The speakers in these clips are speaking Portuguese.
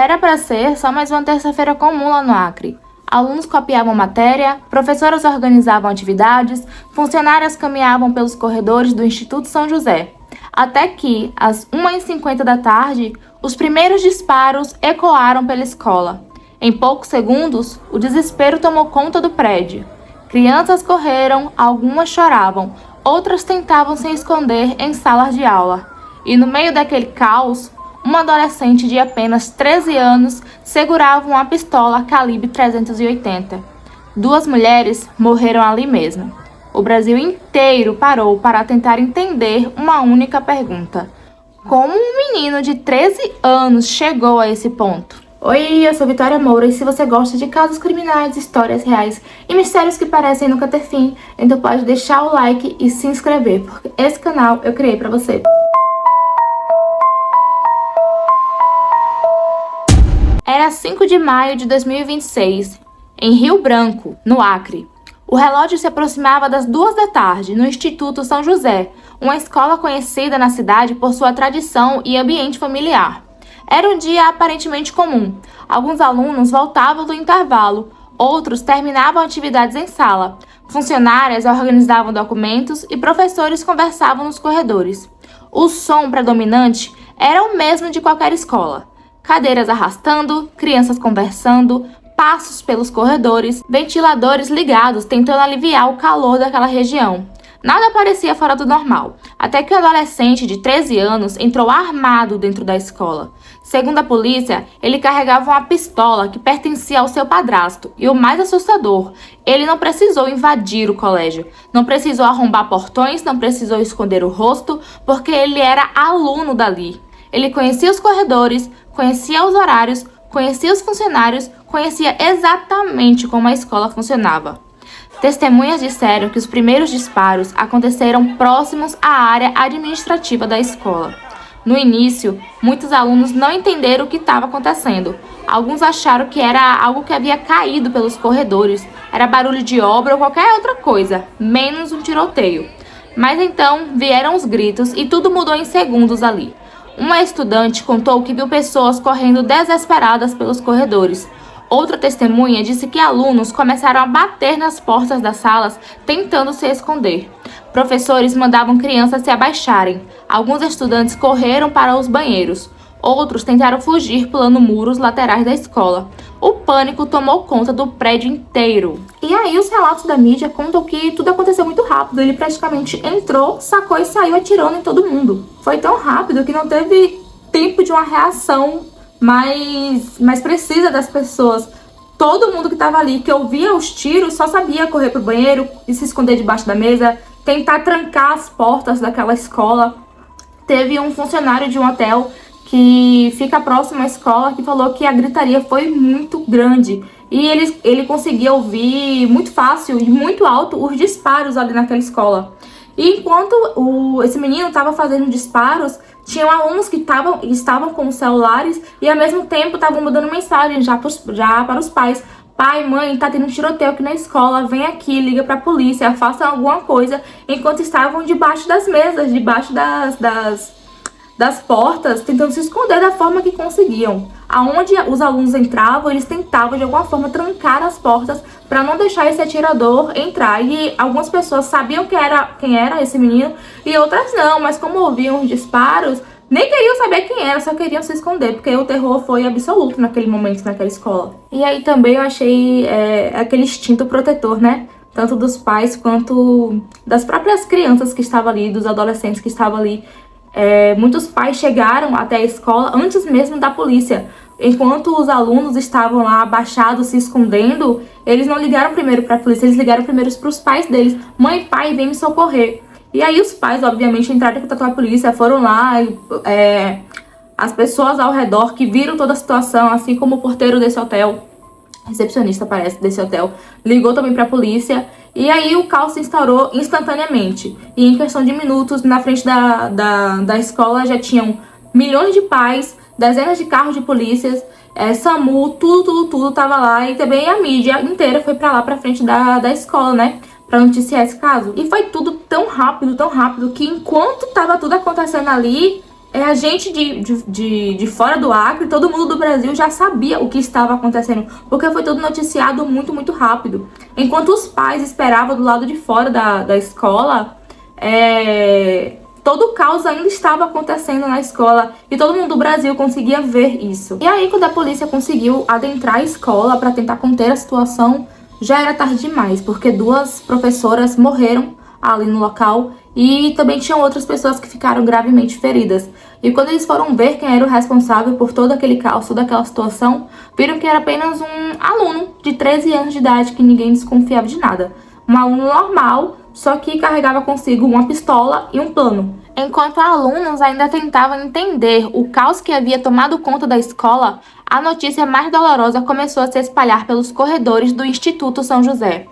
Era para ser só mais uma terça-feira comum lá no Acre. Alunos copiavam matéria, professoras organizavam atividades, funcionárias caminhavam pelos corredores do Instituto São José. Até que, às 1h50 da tarde, os primeiros disparos ecoaram pela escola. Em poucos segundos, o desespero tomou conta do prédio. Crianças correram, algumas choravam, outras tentavam se esconder em salas de aula. E no meio daquele caos, uma adolescente de apenas 13 anos segurava uma pistola calibre 380. Duas mulheres morreram ali mesmo. O Brasil inteiro parou para tentar entender uma única pergunta: como um menino de 13 anos chegou a esse ponto? Oi, eu sou Vitória Moura e se você gosta de casos criminais, histórias reais e mistérios que parecem nunca ter fim, então pode deixar o like e se inscrever, porque esse canal eu criei para você. Era 5 de maio de 2026, em Rio Branco, no Acre. O relógio se aproximava das 2 da tarde, no Instituto São José, uma escola conhecida na cidade por sua tradição e ambiente familiar. Era um dia aparentemente comum. Alguns alunos voltavam do intervalo, outros terminavam atividades em sala. Funcionárias organizavam documentos e professores conversavam nos corredores. O som predominante era o mesmo de qualquer escola. Cadeiras arrastando, crianças conversando, passos pelos corredores, ventiladores ligados tentando aliviar o calor daquela região. Nada parecia fora do normal, até que um adolescente de 13 anos entrou armado dentro da escola. Segundo a polícia, ele carregava uma pistola que pertencia ao seu padrasto. E o mais assustador, ele não precisou invadir o colégio, não precisou arrombar portões, não precisou esconder o rosto, porque ele era aluno dali. Ele conhecia os corredores, conhecia os horários, conhecia os funcionários, conhecia exatamente como a escola funcionava. Testemunhas disseram que os primeiros disparos aconteceram próximos à área administrativa da escola. No início, muitos alunos não entenderam o que estava acontecendo. Alguns acharam que era algo que havia caído pelos corredores, era barulho de obra ou qualquer outra coisa, menos um tiroteio. Mas então vieram os gritos e tudo mudou em segundos ali. Uma estudante contou que viu pessoas correndo desesperadas pelos corredores. Outra testemunha disse que alunos começaram a bater nas portas das salas, tentando se esconder. Professores mandavam crianças se abaixarem. Alguns estudantes correram para os banheiros. Outros tentaram fugir pulando muros laterais da escola. O pânico tomou conta do prédio inteiro. E aí os relatos da mídia contam que tudo aconteceu muito rápido. Ele praticamente entrou, sacou e saiu atirando em todo mundo. Foi tão rápido que não teve tempo de uma reação mais precisa das pessoas. Todo mundo que estava ali, que ouvia os tiros, só sabia correr pro banheiro e se esconder debaixo da mesa, tentar trancar as portas daquela escola. Teve um funcionário de um hotel que fica próximo à escola que falou que a gritaria foi muito grande e ele conseguia ouvir muito fácil e muito alto os disparos ali naquela escola. E enquanto esse menino estava fazendo disparos, tinham alunos que estavam com os celulares e ao mesmo tempo estavam mandando mensagem já para os pais. Pai, mãe, tá tendo um tiroteio aqui na escola, vem aqui, liga pra polícia, façam alguma coisa, enquanto estavam debaixo das mesas, debaixo das portas, tentando se esconder da forma que conseguiam. Aonde os alunos entravam, eles tentavam de alguma forma trancar as portas para não deixar esse atirador entrar. E algumas pessoas sabiam quem era esse menino e outras não, mas como ouviam os disparos, nem queriam saber quem era, só queriam se esconder, porque o terror foi absoluto naquele momento, naquela escola. E aí também eu achei aquele instinto protetor, né? Tanto dos pais quanto das próprias crianças que estavam ali, dos adolescentes que estavam ali. Muitos pais chegaram até a escola antes mesmo da polícia. Enquanto os alunos estavam lá abaixados, se escondendo, eles não ligaram primeiro para a polícia, eles ligaram primeiro para os pais deles. Mãe, pai, vem me socorrer. E aí os pais, obviamente, entraram em contato com a polícia, foram lá, as pessoas ao redor que viram toda a situação, assim como o porteiro desse hotel, recepcionista parece, desse hotel, ligou também para a polícia. E aí o caos se instaurou instantaneamente. E em questão de minutos, na frente da escola já tinham milhões de pais, dezenas de carros de polícias, SAMU, tudo tava lá. E também a mídia inteira foi pra lá, pra frente da escola, né? Pra noticiar esse caso. E foi tudo tão rápido, que enquanto tava tudo acontecendo ali, A gente de fora do Acre, todo mundo do Brasil já sabia o que estava acontecendo, porque foi tudo noticiado muito, muito rápido. Enquanto os pais esperavam do lado de fora da escola, todo o caos ainda estava acontecendo na escola e todo mundo do Brasil conseguia ver isso. E aí, quando a polícia conseguiu adentrar a escola para tentar conter a situação, já era tarde demais, porque 2 professoras morreram ali no local e também tinham outras pessoas que ficaram gravemente feridas. E quando eles foram ver quem era o responsável por todo aquele caos, toda aquela situação, viram que era apenas um aluno de 13 anos de idade que ninguém desconfiava de nada. Um aluno normal, só que carregava consigo uma pistola e um plano. Enquanto alunos ainda tentavam entender o caos que havia tomado conta da escola, a notícia mais dolorosa começou a se espalhar pelos corredores do Instituto São José.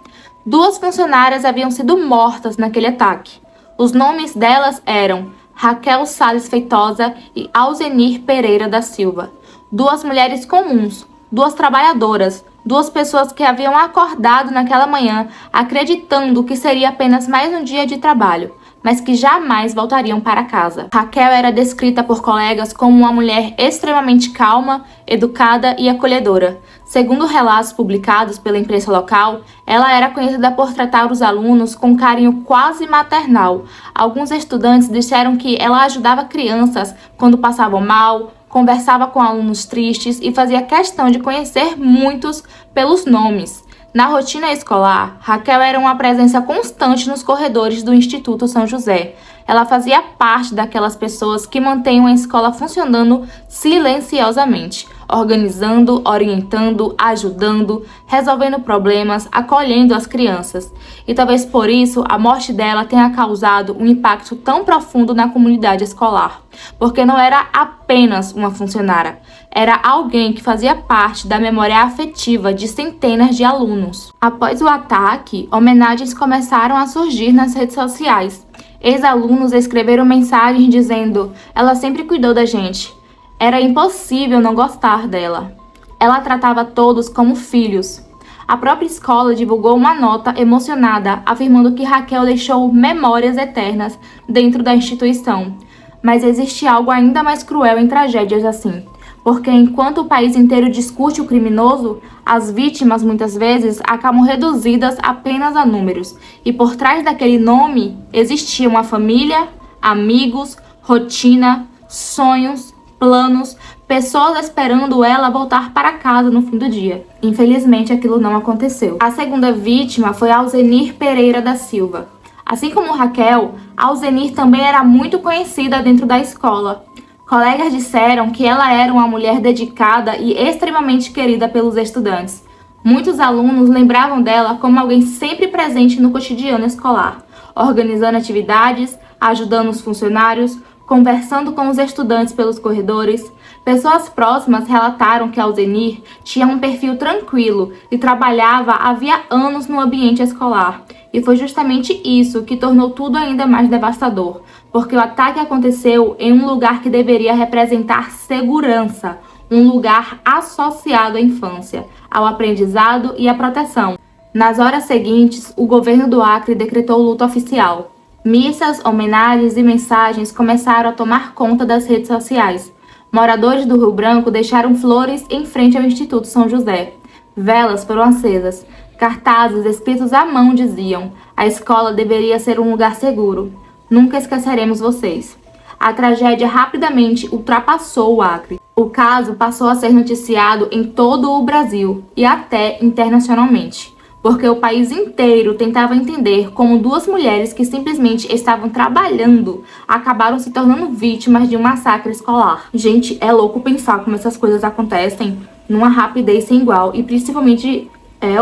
2 funcionárias haviam sido mortas naquele ataque. Os nomes delas eram Raquel Salles Feitosa e Alzenir Pereira da Silva. 2 mulheres comuns, 2 trabalhadoras, 2 pessoas que haviam acordado naquela manhã acreditando que seria apenas mais um dia de trabalho, mas que jamais voltariam para casa. Raquel era descrita por colegas como uma mulher extremamente calma, educada e acolhedora. Segundo relatos publicados pela imprensa local, ela era conhecida por tratar os alunos com carinho quase maternal. Alguns estudantes disseram que ela ajudava crianças quando passavam mal, conversava com alunos tristes e fazia questão de conhecer muitos pelos nomes. Na rotina escolar, Raquel era uma presença constante nos corredores do Instituto São José. Ela fazia parte daquelas pessoas que mantêm a escola funcionando silenciosamente, organizando, orientando, ajudando, resolvendo problemas, acolhendo as crianças. E talvez por isso a morte dela tenha causado um impacto tão profundo na comunidade escolar, porque não era apenas uma funcionária, era alguém que fazia parte da memória afetiva de centenas de alunos. Após o ataque, homenagens começaram a surgir nas redes sociais. Ex-alunos escreveram mensagens dizendo: "Ela sempre cuidou da gente. Era impossível não gostar dela. Ela tratava todos como filhos." A própria escola divulgou uma nota emocionada, afirmando que Raquel deixou memórias eternas dentro da instituição. Mas existe algo ainda mais cruel em tragédias assim. Porque enquanto o país inteiro discute o criminoso, as vítimas muitas vezes acabam reduzidas apenas a números. E por trás daquele nome existia uma família, amigos, rotina, sonhos, planos, pessoas esperando ela voltar para casa no fim do dia. Infelizmente, aquilo não aconteceu. A segunda vítima foi Alzenir Pereira da Silva. Assim como Raquel, Alzenir também era muito conhecida dentro da escola. Colegas disseram que ela era uma mulher dedicada e extremamente querida pelos estudantes. Muitos alunos lembravam dela como alguém sempre presente no cotidiano escolar, organizando atividades, ajudando os funcionários, conversando com os estudantes pelos corredores. Pessoas próximas relataram que Alzenir tinha um perfil tranquilo e trabalhava havia anos no ambiente escolar. E foi justamente isso que tornou tudo ainda mais devastador, porque o ataque aconteceu em um lugar que deveria representar segurança, um lugar associado à infância, ao aprendizado e à proteção. Nas horas seguintes, o governo do Acre decretou luto oficial. Missas, homenagens e mensagens começaram a tomar conta das redes sociais. Moradores do Rio Branco deixaram flores em frente ao Instituto São José. Velas foram acesas. Cartazes escritos à mão diziam: "A escola deveria ser um lugar seguro. Nunca esqueceremos vocês." A tragédia rapidamente ultrapassou o Acre. O caso passou a ser noticiado em todo o Brasil e até internacionalmente, porque o país inteiro tentava entender como 2 mulheres que simplesmente estavam trabalhando acabaram se tornando vítimas de um massacre escolar. Gente, é louco pensar como essas coisas acontecem numa rapidez sem igual e principalmente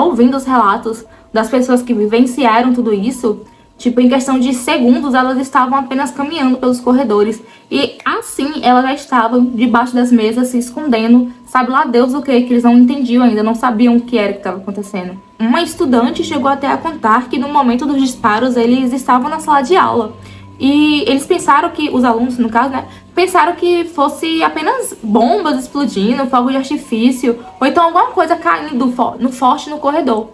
ouvindo os relatos das pessoas que vivenciaram tudo isso. Tipo, em questão de segundos, elas estavam apenas caminhando pelos corredores. E assim, elas já estavam debaixo das mesas, se escondendo. Sabe lá Deus o que eles não entendiam ainda, não sabiam o que era que estava acontecendo. Uma estudante chegou até a contar que no momento dos disparos, eles estavam na sala de aula. E eles pensaram que, os alunos no caso, né, pensaram que fosse apenas bombas explodindo, fogo de artifício, ou então alguma coisa caindo forte no corredor.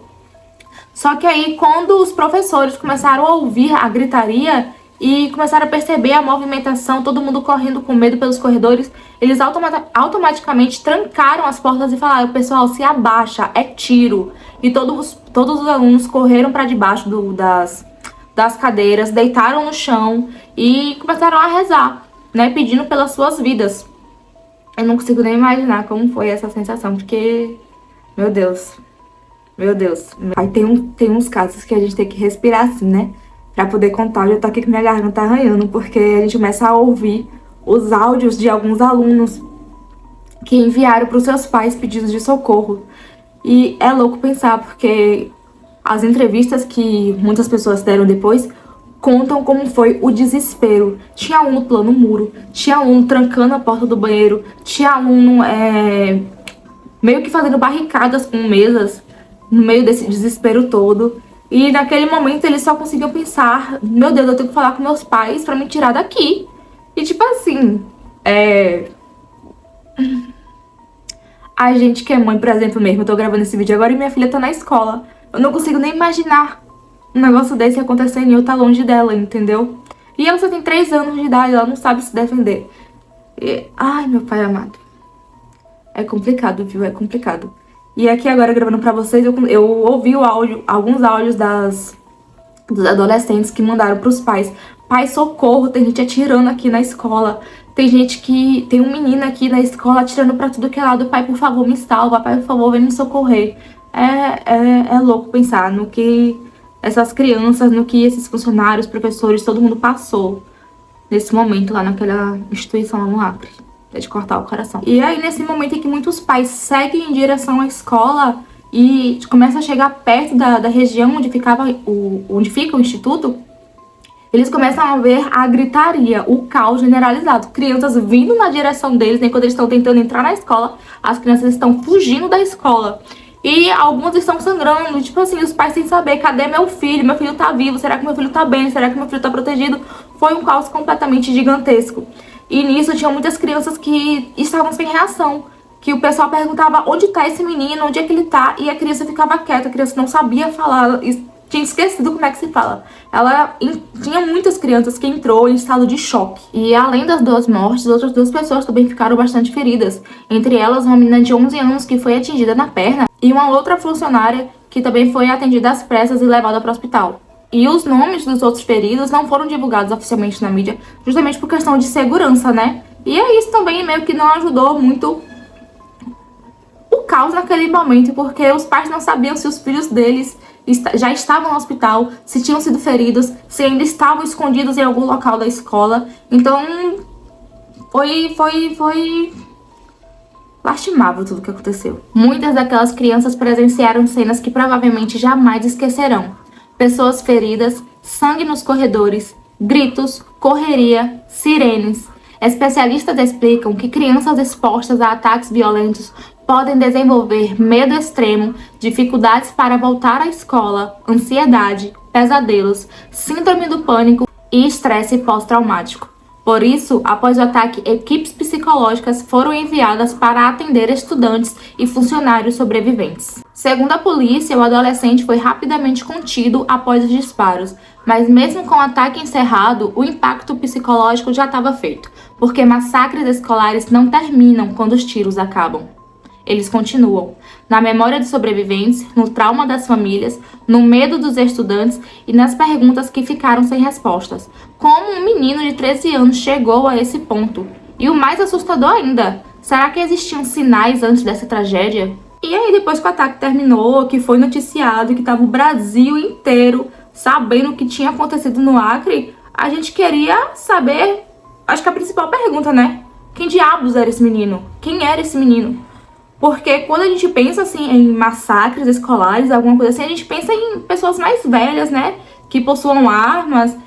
Só que aí, quando os professores começaram a ouvir a gritaria, e começaram a perceber a movimentação, todo mundo correndo com medo pelos corredores. Eles automaticamente trancaram as portas e falaram: pessoal, se abaixa, é tiro. E todos os alunos correram para debaixo das cadeiras, deitaram no chão e começaram a rezar, né, pedindo pelas suas vidas. Eu não consigo nem imaginar como foi essa sensação, porque, meu Deus, meu Deus. Aí tem uns casos que a gente tem que respirar assim, né, pra poder contar. Eu já tô aqui com minha garganta arranhando, porque a gente começa a ouvir os áudios de alguns alunos que enviaram pros seus pais pedidos de socorro. E é louco pensar, porque as entrevistas que muitas pessoas deram depois contam como foi o desespero. Tinha aluno pulando o muro, tinha aluno trancando a porta do banheiro, tinha aluno meio que fazendo barricadas com mesas no meio desse desespero todo. E naquele momento eles só conseguiam pensar: meu Deus, eu tenho que falar com meus pais pra me tirar daqui. E tipo assim, a gente que é mãe, por exemplo, mesmo, eu tô gravando esse vídeo agora e minha filha tá na escola. Eu não consigo nem imaginar um negócio desse acontecendo e eu tá longe dela, entendeu? E ela só tem 3 anos de idade, ela não sabe se defender. Ai, meu pai amado. É complicado, viu? É complicado. E aqui agora, gravando pra vocês, eu ouvi alguns áudios dos adolescentes que mandaram pros pais: pai, socorro, tem gente atirando aqui na escola. Tem um menino aqui na escola atirando pra tudo que é lado. Pai, por favor, me salva. Pai, por favor, vem me socorrer. É louco pensar no que essas crianças, no que esses funcionários, professores, todo mundo passou nesse momento lá naquela instituição lá no Acre. É de cortar o coração. E aí, nesse momento em que muitos pais seguem em direção à escola e começam a chegar perto da região onde fica o instituto, eles começam a ver a gritaria, o caos generalizado. Crianças vindo na direção deles, nem quando eles estão tentando entrar na escola, as crianças estão fugindo da escola. E algumas estão sangrando, tipo assim, os pais sem saber: cadê meu filho? Meu filho tá vivo, será que meu filho tá bem? Será que meu filho tá protegido? Foi um caos completamente gigantesco. E nisso tinha muitas crianças que estavam sem reação, que o pessoal perguntava: onde tá esse menino? Onde é que ele tá? E a criança ficava quieta, a criança não sabia falar, tinha esquecido como é que se fala. Tinha muitas crianças que entrou em estado de choque. E além das 2 mortes, outras 2 pessoas também ficaram bastante feridas. Entre elas, uma menina de 11 anos que foi atingida na perna e uma outra funcionária que também foi atendida às pressas e levada para o hospital. E os nomes dos outros feridos não foram divulgados oficialmente na mídia, justamente por questão de segurança, né? E isso também meio que não ajudou muito o caos naquele momento, porque os pais não sabiam se os filhos deles já estavam no hospital, se tinham sido feridos, se ainda estavam escondidos em algum local da escola. Então, foi lastimável tudo o que aconteceu. Muitas daquelas crianças presenciaram cenas que provavelmente jamais esquecerão. Pessoas feridas, sangue nos corredores, gritos, correria, sirenes. Especialistas explicam que crianças expostas a ataques violentos podem desenvolver medo extremo, dificuldades para voltar à escola, ansiedade, pesadelos, síndrome do pânico e estresse pós-traumático. Por isso, após o ataque, equipes psicológicas foram enviadas para atender estudantes e funcionários sobreviventes. Segundo a polícia, o adolescente foi rapidamente contido após os disparos, mas mesmo com o ataque encerrado, o impacto psicológico já estava feito, porque massacres escolares não terminam quando os tiros acabam. Eles continuam na memória dos sobreviventes, no trauma das famílias, no medo dos estudantes e nas perguntas que ficaram sem respostas. Como um menino de 13 anos chegou a esse ponto? E o mais assustador ainda, será que existiam sinais antes dessa tragédia? E aí, depois que o ataque terminou, que foi noticiado, que estava o Brasil inteiro sabendo o que tinha acontecido no Acre, a gente queria saber, acho que a principal pergunta, né? Quem diabos era esse menino? Quem era esse menino? Porque quando a gente pensa assim em massacres escolares, alguma coisa assim, a gente pensa em pessoas mais velhas, né? Que possuam armas,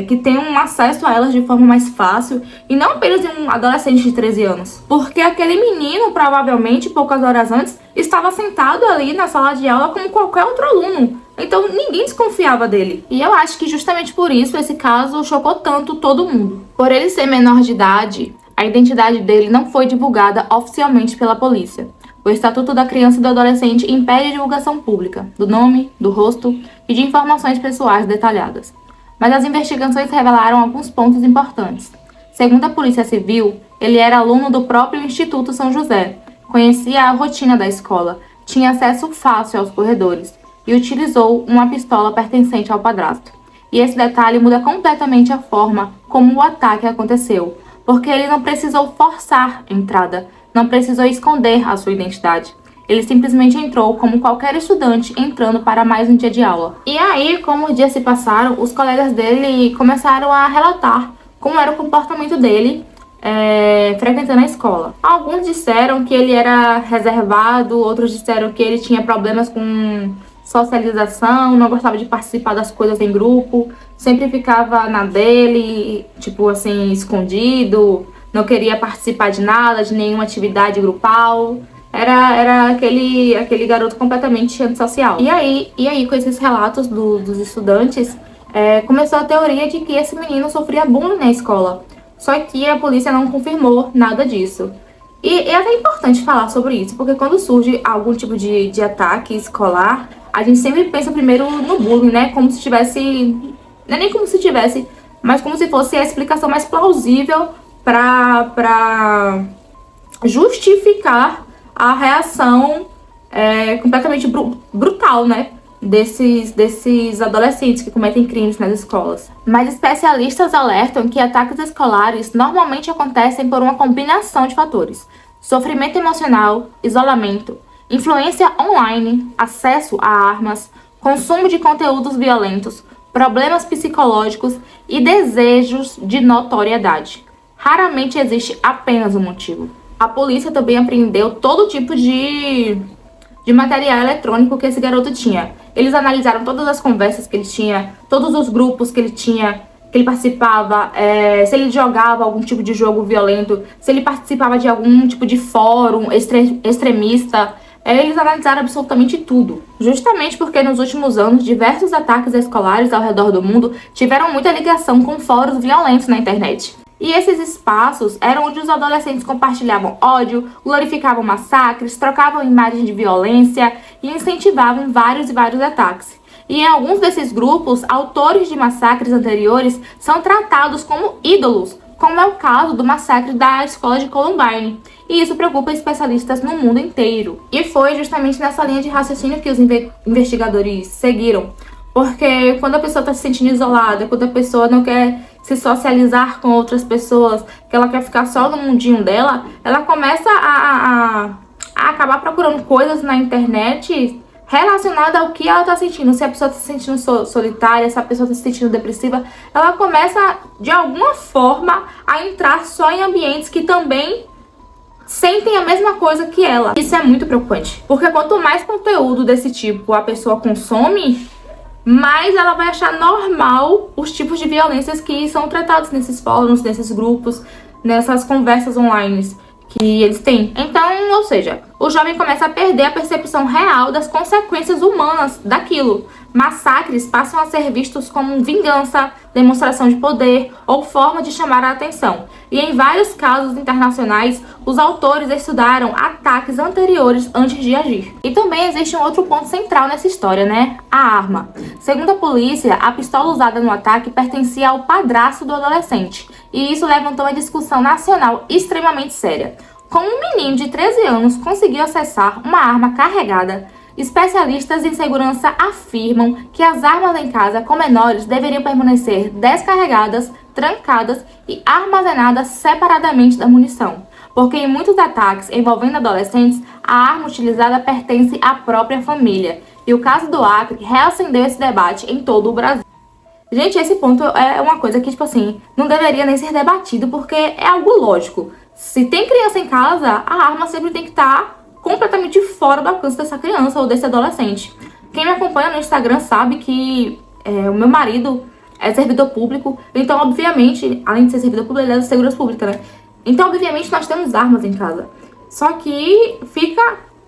que tenham acesso a elas de forma mais fácil. E não apenas em um adolescente de 13 anos. Porque aquele menino, provavelmente, poucas horas antes, estava sentado ali na sala de aula como qualquer outro aluno. Então ninguém desconfiava dele. E eu acho que justamente por isso esse caso chocou tanto todo mundo. Por ele ser menor de idade, a identidade dele não foi divulgada oficialmente pela polícia. O Estatuto da Criança e do Adolescente impede a divulgação pública do nome, do rosto e de informações pessoais detalhadas. mas as investigações revelaram alguns pontos importantes. Segundo a Polícia Civil, ele era aluno do próprio Instituto São José, conhecia a rotina da escola, tinha acesso fácil aos corredores e utilizou uma pistola pertencente ao padrasto. E esse detalhe muda completamente a forma como o ataque aconteceu, porque ele não precisou forçar a entrada, não precisou esconder a sua identidade. Ele simplesmente entrou como qualquer estudante entrando para mais um dia de aula. E aí, como os dias se passaram, os colegas dele começaram a relatar como era o comportamento dele frequentando a escola. Alguns disseram que ele era reservado, outros disseram que ele tinha problemas com socialização, não gostava de participar das coisas em grupo, sempre ficava na dele, tipo assim, escondido, não queria participar de nada, de nenhuma atividade grupal. Era aquele garoto completamente antissocial. E aí com esses relatos dos estudantes, começou a teoria de que esse menino sofria bullying na escola. Só que a polícia não confirmou nada disso. E é até importante falar sobre isso, porque quando surge algum tipo de ataque escolar, a gente sempre pensa primeiro no bullying, né? Como se tivesse... Não é nem como se tivesse, mas como se fosse a explicação mais plausível pra justificar a reação completamente brutal, né? Desses adolescentes que cometem crimes nas escolas. Mas especialistas alertam que ataques escolares normalmente acontecem por uma combinação de fatores: sofrimento emocional, isolamento, influência online, acesso a armas, consumo de conteúdos violentos, problemas psicológicos e desejos de notoriedade. Raramente existe apenas um motivo. A polícia também apreendeu todo tipo de material eletrônico que esse garoto tinha. Eles analisaram todas as conversas que ele tinha, todos os grupos que ele tinha, que ele participava, se ele jogava algum tipo de jogo violento, se ele participava de algum tipo de fórum extremista. Eles analisaram absolutamente tudo. Justamente porque nos últimos anos, diversos ataques escolares ao redor do mundo tiveram muita ligação com fóruns violentos na internet. E esses espaços eram onde os adolescentes compartilhavam ódio, glorificavam massacres, trocavam imagens de violência e incentivavam vários e vários ataques. E em alguns desses grupos, autores de massacres anteriores são tratados como ídolos, como é o caso do massacre da escola de Columbine. E isso preocupa especialistas no mundo inteiro. E foi justamente nessa linha de raciocínio que os investigadores seguiram. Porque quando a pessoa está se sentindo isolada, quando a pessoa não quer se socializar com outras pessoas, que ela quer ficar só no mundinho dela, ela começa a acabar procurando coisas na internet relacionadas ao que ela está sentindo. Se a pessoa está se sentindo solitária, se a pessoa está se sentindo depressiva, ela começa, de alguma forma, a entrar só em ambientes que também sentem a mesma coisa que ela. Isso é muito preocupante, porque quanto mais conteúdo desse tipo a pessoa consome, mais ela vai achar normal os tipos de violências que são tratados nesses fóruns, nesses grupos, nessas conversas online que eles têm. Então, ou seja, o jovem começa a perder a percepção real das consequências humanas daquilo. Massacres passam a ser vistos como vingança, demonstração de poder ou forma de chamar a atenção. E em vários casos internacionais, os autores estudaram ataques anteriores antes de agir. E também existe um outro ponto central nessa história, né? A arma. Segundo a polícia, a pistola usada no ataque pertencia ao padrasto do adolescente. E isso levantou uma discussão nacional extremamente séria. Como um menino de 13 anos conseguiu acessar uma arma carregada, especialistas em segurança afirmam que as armas em casa com menores deveriam permanecer descarregadas, trancadas e armazenadas separadamente da munição, porque em muitos ataques envolvendo adolescentes, a arma utilizada pertence à própria família. E o caso do Acre reacendeu esse debate em todo o Brasil. Gente, esse ponto é uma coisa que, tipo assim, não deveria nem ser debatido, porque é algo lógico. Se tem criança em casa, a arma sempre tem que estar completamente fora do alcance dessa criança ou desse adolescente. Quem me acompanha no Instagram sabe que o meu marido é servidor público, então obviamente, além de ser servidor público, ele é da segurança pública, né? Então obviamente nós temos armas em casa. Só que fica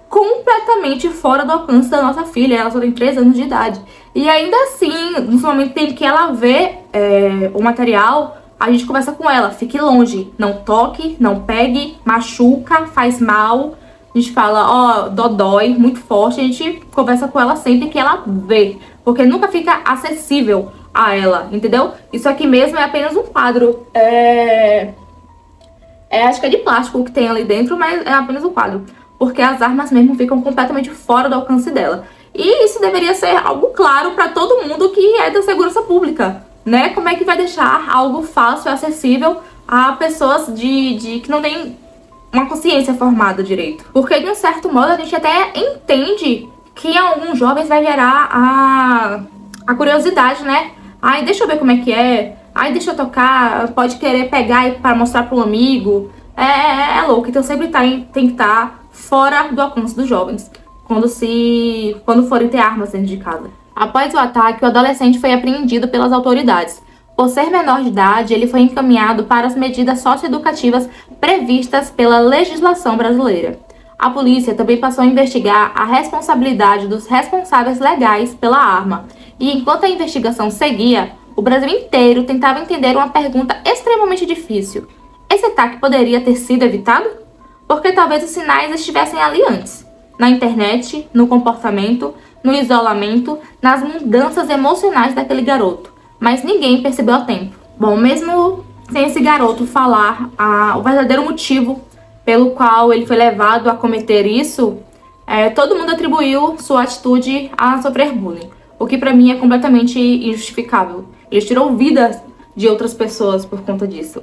completamente fora do alcance da nossa filha, ela só tem 3 anos de idade. E ainda assim, no momento em que ela vê o material, a gente conversa com ela, fique longe, não toque, não pegue, machuca, faz mal. A gente fala, dói muito forte, a gente conversa com ela sempre que ela vê, porque nunca fica acessível a ela, entendeu? Isso aqui mesmo é apenas um quadro. Acho que é de plástico que tem ali dentro, mas é apenas um quadro. Porque as armas mesmo ficam completamente fora do alcance dela. E isso deveria ser algo claro para todo mundo que é da segurança pública, né? Como é que vai deixar algo fácil e acessível a pessoas que não têm uma consciência formada direito? Porque, de um certo modo, a gente até entende que em alguns jovens vai gerar a curiosidade, né? Ai, deixa eu ver como é que é. Ai, deixa eu tocar. Pode querer pegar para mostrar para um amigo. É louco. Então sempre tem que estar fora do alcance dos jovens quando forem ter armas dentro de casa. Após o ataque, o adolescente foi apreendido pelas autoridades. Por ser menor de idade, ele foi encaminhado para as medidas socioeducativas previstas pela legislação brasileira. A polícia também passou a investigar a responsabilidade dos responsáveis legais pela arma. E enquanto a investigação seguia, o Brasil inteiro tentava entender uma pergunta extremamente difícil. Esse ataque poderia ter sido evitado? Porque talvez os sinais estivessem ali antes. Na internet, no comportamento, no isolamento, nas mudanças emocionais daquele garoto. Mas ninguém percebeu a tempo. Bom, mesmo sem esse garoto falar o verdadeiro motivo pelo qual ele foi levado a cometer isso, todo mundo atribuiu sua atitude a sofrer bullying. O que pra mim é completamente injustificável. Ele tirou vidas de outras pessoas por conta disso.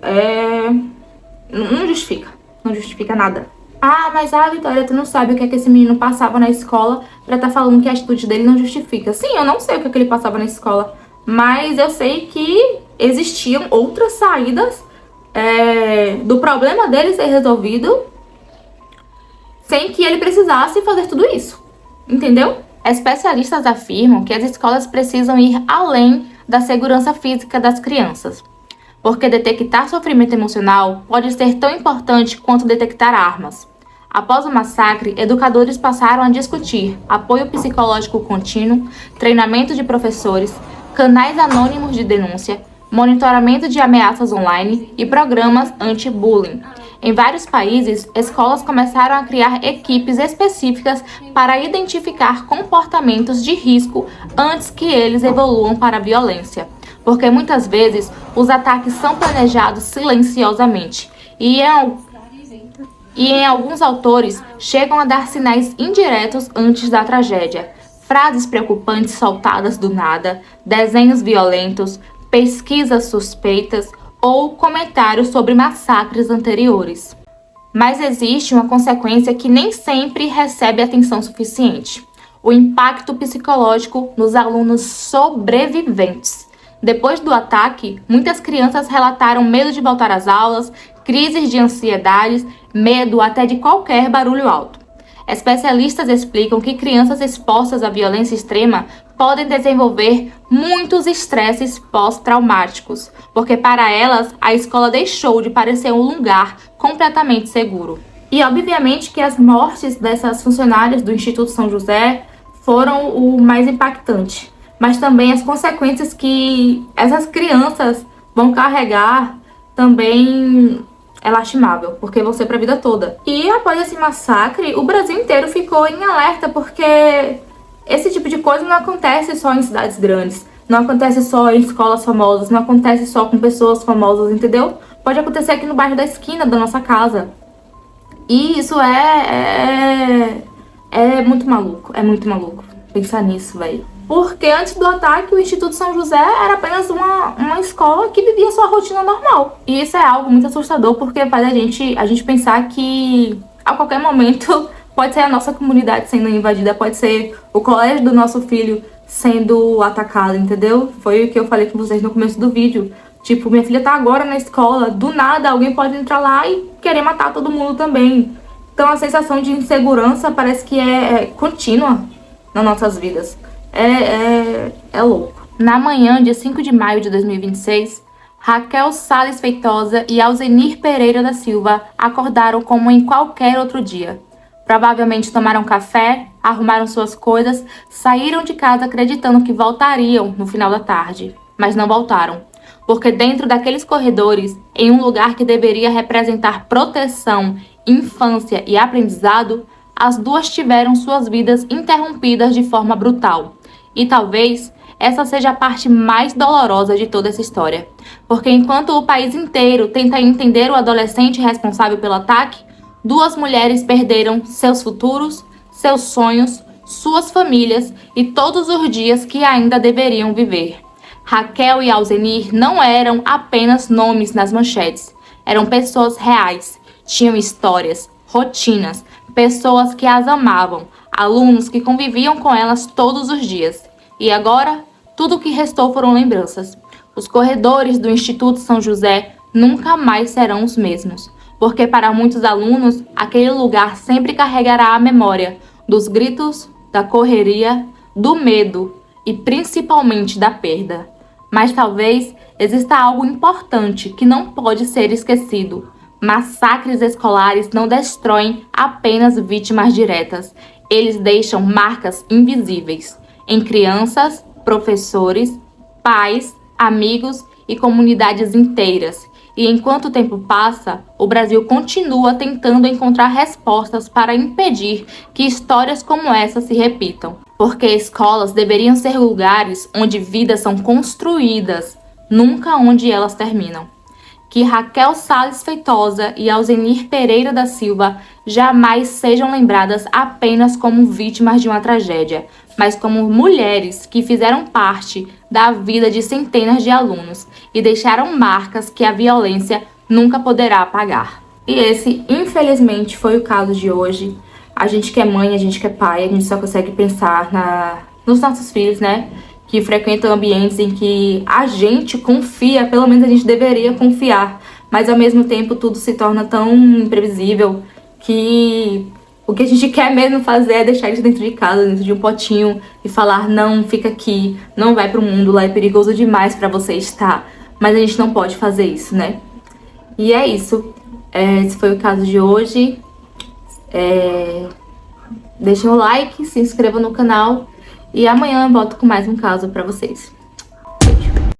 Não justifica. Não justifica nada. Ah, mas Vitória, tu não sabe o que é que esse menino passava na escola pra tá falando que a atitude dele não justifica. Sim, eu não sei o que é que ele passava na escola, mas eu sei que existiam outras saídas do problema dele ser resolvido sem que ele precisasse fazer tudo isso, entendeu? Especialistas afirmam que as escolas precisam ir além da segurança física das crianças, porque detectar sofrimento emocional pode ser tão importante quanto detectar armas. Após o massacre, educadores passaram a discutir apoio psicológico contínuo, treinamento de professores, canais anônimos de denúncia, monitoramento de ameaças online e programas anti-bullying. Em vários países, escolas começaram a criar equipes específicas para identificar comportamentos de risco antes que eles evoluam para a violência. Porque muitas vezes os ataques são planejados silenciosamente e em alguns autores chegam a dar sinais indiretos antes da tragédia. Frases preocupantes soltadas do nada, desenhos violentos, pesquisas suspeitas ou comentários sobre massacres anteriores. Mas existe uma consequência que nem sempre recebe atenção suficiente: o impacto psicológico nos alunos sobreviventes. Depois do ataque, muitas crianças relataram medo de voltar às aulas, crises de ansiedade, medo até de qualquer barulho alto. Especialistas explicam que crianças expostas à violência extrema podem desenvolver muitos estresses pós-traumáticos, porque para elas a escola deixou de parecer um lugar completamente seguro. E obviamente que as mortes dessas funcionárias do Instituto São José foram o mais impactante, mas também as consequências que essas crianças vão carregar também é lastimável, porque vão ser para a vida toda. E após esse massacre, o Brasil inteiro ficou em alerta, porque esse tipo de coisa não acontece só em cidades grandes, não acontece só em escolas famosas, não acontece só com pessoas famosas, entendeu? Pode acontecer aqui no bairro da esquina da nossa casa. E isso é muito maluco, pensar nisso, velho. Porque antes do ataque, o Instituto São José era apenas uma escola que vivia sua rotina normal. E isso é algo muito assustador, porque faz a gente pensar que a qualquer momento pode ser a nossa comunidade sendo invadida, pode ser o colégio do nosso filho sendo atacado, entendeu? Foi o que eu falei com vocês no começo do vídeo. Tipo, minha filha tá agora na escola, do nada alguém pode entrar lá e querer matar todo mundo também. Então a sensação de insegurança parece que é contínua nas nossas vidas. É louco. Na manhã de 5 de maio de 2026, Raquel Salles Feitosa e Alzenir Pereira da Silva acordaram como em qualquer outro dia. Provavelmente tomaram café, arrumaram suas coisas, saíram de casa acreditando que voltariam no final da tarde. Mas não voltaram, porque dentro daqueles corredores, em um lugar que deveria representar proteção, infância e aprendizado, as duas tiveram suas vidas interrompidas de forma brutal. E talvez essa seja a parte mais dolorosa de toda essa história. Porque enquanto o país inteiro tenta entender o adolescente responsável pelo ataque, 2 mulheres perderam seus futuros, seus sonhos, suas famílias e todos os dias que ainda deveriam viver. Raquel e Alzenir não eram apenas nomes nas manchetes, eram pessoas reais, tinham histórias, rotinas, pessoas que as amavam, alunos que conviviam com elas todos os dias. E agora, tudo o que restou foram lembranças. Os corredores do Instituto São José nunca mais serão os mesmos, porque para muitos alunos, aquele lugar sempre carregará a memória dos gritos, da correria, do medo e principalmente da perda. Mas talvez exista algo importante que não pode ser esquecido. Massacres escolares não destroem apenas vítimas diretas. Eles deixam marcas invisíveis em crianças, professores, pais, amigos e comunidades inteiras. E enquanto o tempo passa, o Brasil continua tentando encontrar respostas para impedir que histórias como essa se repitam. Porque escolas deveriam ser lugares onde vidas são construídas, nunca onde elas terminam. Que Raquel Salles Feitosa e Alzenir Pereira da Silva jamais sejam lembradas apenas como vítimas de uma tragédia, mas como mulheres que fizeram parte da vida de centenas de alunos e deixaram marcas que a violência nunca poderá apagar. E esse, infelizmente, foi o caso de hoje. A gente que é mãe, a gente que é pai, a gente só consegue pensar nos nossos filhos, né? Que frequentam ambientes em que a gente confia, pelo menos a gente deveria confiar, mas ao mesmo tempo tudo se torna tão imprevisível que o que a gente quer mesmo fazer é deixar eles dentro de casa, dentro de um potinho e falar: não, fica aqui, não vai pro mundo, lá é perigoso demais pra você estar. Mas a gente não pode fazer isso, né? E é isso. Esse foi o caso de hoje. Deixa o like, se inscreva no canal e amanhã eu volto com mais um caso pra vocês.